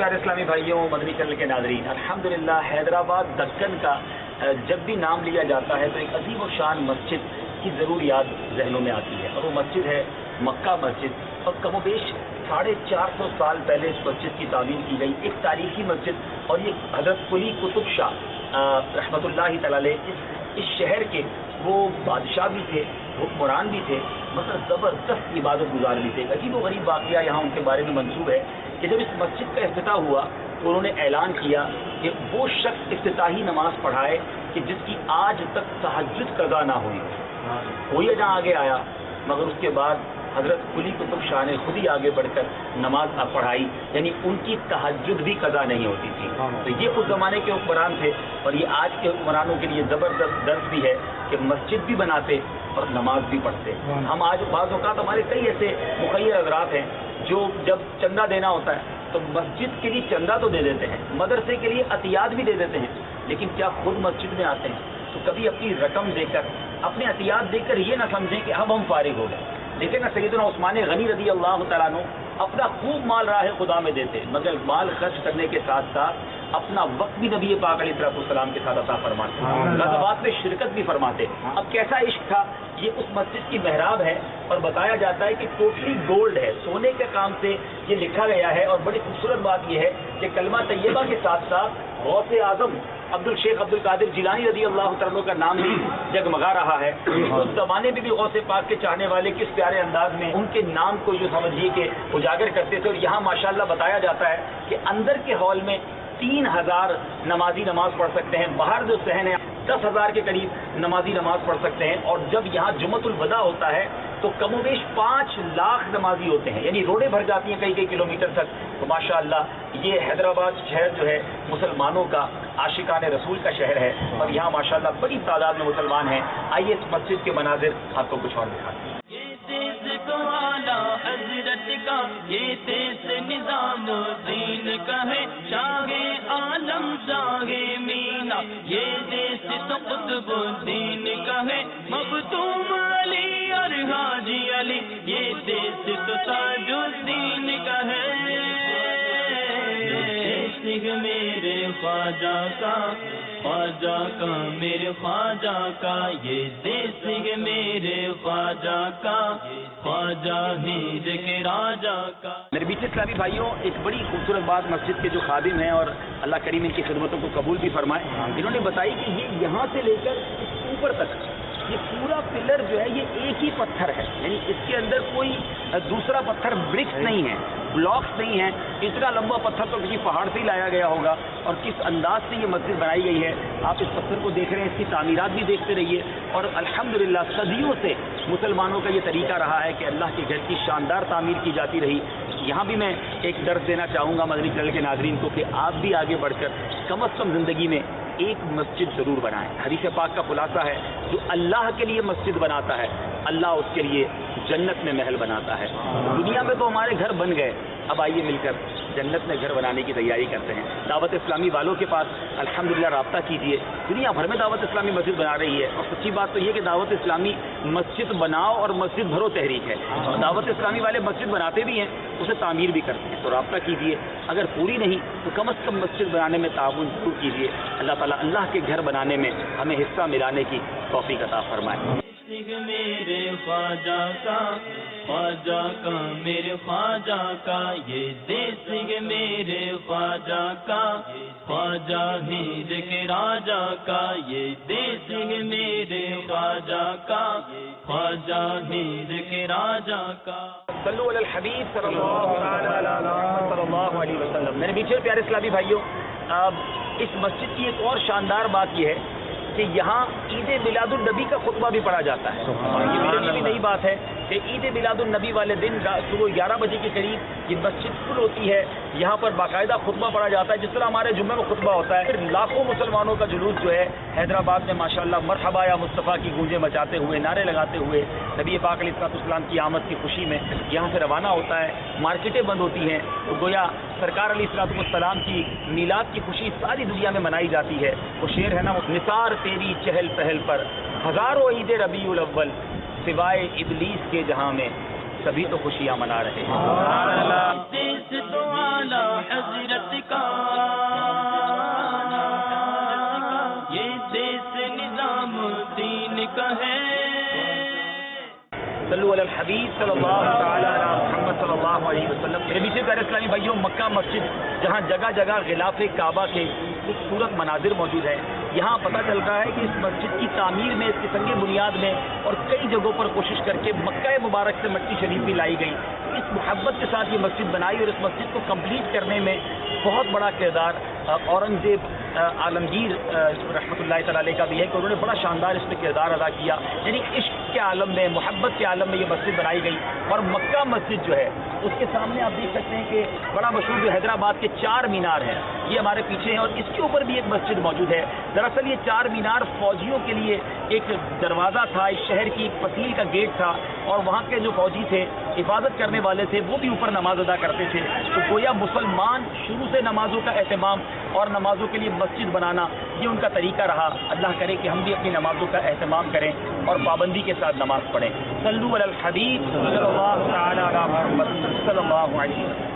प्यारे इस्लामी भाइयों, मदनी चैनल के नाज़रीन, अल्हम्दुलिल्लाह हैदराबाद दक्कन का जब भी नाम लिया जाता है तो एक अजीम व शान मस्जिद की ज़रूर याद जहनों में आती है, और वो मस्जिद है मक्का मस्जिद। और कमोबेश 450 साल पहले इस मस्जिद की तामीर की गई एक तारीखी मस्जिद, और ये हज़रत कुली कुतुब शाह रहमतुल्लाहि तआला अलैह इस शहर के वो बादशाह भी थे, हुक्मरान भी थे, मतलब ज़बरदस्त इबादत गुजार भी थे। अजीब व गरीब वाक़या यहाँ उनके बारे में मंसूब है कि जब इस मस्जिद का इफ्तिताह हुआ तो उन्होंने ऐलान किया कि वो शख्स इफ्तिताही नमाज पढ़ाए कि जिसकी आज तक तहज्जुद कज़ा ना हुई। कोई जहाँ आगे आया, मगर उसके बाद हज़रत कुली कुतुब शाह ने खुद ही आगे बढ़कर नमाज पढ़ाई, यानी उनकी तहज्जुद भी कज़ा नहीं होती थी। तो ये उस ज़माने के हुक्मरान थे, और ये आज के हुक्मरानों के लिए ज़बरदस्त दर्स भी है कि मस्जिद भी बनाते और नमाज भी पढ़ते। हम आज बाज़ औक़ात हमारे कई ऐसे मुखय्यर हज़रात हैं जो जब चंदा देना होता है तो मस्जिद के लिए चंदा तो दे देते हैं, मदरसे के लिए अतियात भी दे देते हैं, लेकिन क्या खुद मस्जिद में आते हैं तो कभी अपनी रकम देकर, अपने अतियात देकर ये ना समझें कि अब हम फारिग हो गए। लेकिन सैयदना उस्मान गनी रज़ी अल्लाह तआला अन्हु अपना खूब माल राह खुदा में देते, मगर माल खर्च करने के साथ साथ अपना वक्त भी नबी पाक अलैहिस्सलाम के साथ अता फरमाते, ग़ज़वात में शिरकत भी फरमाते। अब कैसा इश्क था, ये उस मस्जिद की मेहराब है और बताया जाता है कि टोटली गोल्ड है, सोने के काम से ये लिखा गया है। और बड़ी खूबसूरत बात यह है कि कलमा तैयबा के साथ साथ गौसे आज़म अब्दुल शेख अब्दुल कादिर जिलानी रज़ी अल्लाह तआला अन्हु का नाम भी जगमगा रहा है। उस ज़माने में भी गौसे पाक के चाहने वाले किस प्यारे अंदाज में उनके नाम को जो समझिए कि उजागर करते थे। और यहाँ माशाअल्लाह बताया जाता है कि अंदर के हॉल में 3000 नमाजी नमाज पढ़ सकते हैं, बाहर जो सहन है 10,000 के करीब नमाजी नमाज पढ़ सकते हैं। और जब यहाँ जुमतुल वदा होता है तो कमोबेश 5 लाख नमाजी होते हैं, यानी रोडें भर जाती हैं कई कई किलोमीटर तक। तो माशाअल्लाह ये हैदराबाद शहर जो है मुसलमानों का आशिकाने रसूल का शहर है, और यहाँ माशाअल्लाह बड़ी तादाद में मुसलमान हैं। आइए इस मस्जिद के मनाजिर आपको कुछ और दिखाते हैं। ये देश निजाम दीन का है, शाहे आलम शाहे मीना, ये देश तो कुतुबुद्दीन का है, मखदूम अली और हाजी अली, ये देश तो ताजुद्दीन का है। मेरे ख्वाजा का, ख्वाजा का मेरे ख्वाजा का, ये देश मेरे ख्वाजा का, ख्वाजा हीर के राजा का। मेरे बीच इस्लामी भाइयों, एक बड़ी खूबसूरत बात मस्जिद के जो खादिम हैं और अल्लाह करीम इनकी खिदमतों को कबूल भी फरमाए, इन्होंने बताई कि ये यहाँ से लेकर ऊपर तक ये पूरा पिलर जो है ये एक ही पत्थर है, यानी इसके अंदर कोई दूसरा पत्थर ब्रिक्स नहीं है, ब्लॉक्स नहीं है। इतना लंबा पत्थर तो किसी पहाड़ से ही लाया गया होगा, और किस अंदाज से ये मस्जिद बनाई गई है। आप इस पत्थर को देख रहे हैं, इसकी तामीरात भी देखते रहिए। और अल्हम्दुलिल्लाह सदियों से मुसलमानों का ये तरीका रहा है कि अल्लाह के घर की शानदार तामीर की जाती रही। यहाँ भी मैं एक दर्स देना चाहूँगा मदनी चैनल के नाज़रीन को कि आप भी आगे बढ़कर कम अज़ कम ज़िंदगी में एक मस्जिद ज़रूर बनाएं। हदीस पाक का खुलासा है, जो अल्लाह के लिए मस्जिद बनाता है अल्लाह उसके लिए जन्नत में महल बनाता है। दुनिया में तो हमारे घर बन गए, अब आइए मिलकर जन्नत में घर बनाने की तैयारी करते हैं। दावत इस्लामी वालों के पास अल्हम्दुलिल्लाह राब्ता कीजिए, दुनिया भर में दावत इस्लामी मस्जिद बना रही है। और सच्ची बात तो ये कि दावत इस्लामी मस्जिद बनाओ और मस्जिद भरो तहरीक है। और दावत इस्लामी वाले मस्जिद बनाते भी हैं, उसे तामीर भी करते हैं। तो राब्ता कीजिए, अगर पूरी नहीं तो कम अज़ कम मस्जिद बनाने में ताउन ज़रूर कीजिए। अल्लाह ताला अल्लाह के घर बनाने में हमें हिस्सा मिलाने की तौफीक अता फरमाए। मेरे ख्वाजा का, ख्वाजा का मेरे ख्वाजा का, ये देश मेरे ख्वाजा का, ख्वाजा हीर के राजा का, ये देश मेरे ख्वाजा का, ख्वाजा हीर के राजा का। सल्लु अलल हबीब सल्लल्लाहु अलैहि वसल्लम। मेरे बीच प्यारे इस्लामी भाइयों, इस मस्जिद की एक और शानदार बात यह है कि यहाँ ईद मिलादुन नबी का खुतबा भी पढ़ा जाता है। और ये मेरे लिए भी नई बात है कि ईद मिलादुन नबी वाले दिन सुबह 11 बजे के करीब ये मस्जिद फुल होती है, यहाँ पर बाकायदा खुतबा पढ़ा जाता है, जिस तरह हमारे जुम्मे में खुतबा होता है। फिर लाखों मुसलमानों का जुलूस जो है हैदराबाद में माशाअल्लाह मरहबा या मुस्तफ़ा की गूंजें मचाते हुए, नारे लगाते हुए नबी पाक अलैहिस्सलाम की आमद की खुशी में यहाँ से रवाना होता है। मार्केटें बंद होती हैं, तो गोया सरकार अलैहिस्सलाम की मीलाद की खुशी सारी दुनिया में मनाई जाती है। वो शेर है ना, निसार तेरी चहल पहल पर हज़ारों ईद रबीउल अव्वल, सिवाय इबलीस के जहां में सभी तो खुशियां मना रहे हैं। देश तो आला हज़रत صلو علی الحبیب صلی اللہ تعالی علی محمد صلی اللہ علیہ وسلم۔ میرے میٹھے پیارے اسلامی بھائیوں، مکہ مسجد جہاں جگہ جگہ غلاف کعبہ کے خوبصورت مناظر موجود ہیں، یہاں پتہ چلتا ہے کہ اس مسجد کی تعمیر میں، اس کی سنگ بنیاد میں اور کئی جگہوں پر کوشش کر کے مکہ مبارک سے مٹی شریف بھی لائی گئی۔ اس محبت کے ساتھ یہ مسجد بنائی اور اس مسجد کو کمپلیٹ کرنے میں بہت بڑا کردار اورنگزیب عالمگیر رحمۃ اللہ تعالی علیہ کا بھی ہے کہ انہوں نے بڑا شاندار اس میں کردار ادا کیا، یعنی عشق کے عالم میں، محبت کے عالم میں یہ مسجد بنائی گئی۔ اور مکہ مسجد جو ہے اس کے سامنے آپ دیکھ سکتے ہیں کہ بڑا مشہور جو حیدرآباد کے 4 مینار ہیں، یہ ہمارے پیچھے ہیں، اور اس کے اوپر بھی ایک مسجد موجود ہے۔ دراصل یہ 4 مینار فوجیوں کے لیے ایک دروازہ تھا، ایک شہر کی ایک پسیل کا گیٹ تھا، اور وہاں کے جو فوجی تھے، حفاظت کرنے والے تھے، وہ بھی اوپر نماز ادا کرتے تھے۔ تو گویا مسلمان شروع سے نمازوں کا اہتمام اور نمازوں کے لیے مسجد بنانا یہ ان کا طریقہ رہا۔ اللہ کرے کہ ہم بھی اپنی نمازوں کا اہتمام کریں اور پابندی کے ساتھ نماز پڑھیں۔ صلو علی الحبیب صلی اللہ تعالی علی محمد صلی اللہ علیہ وسلم۔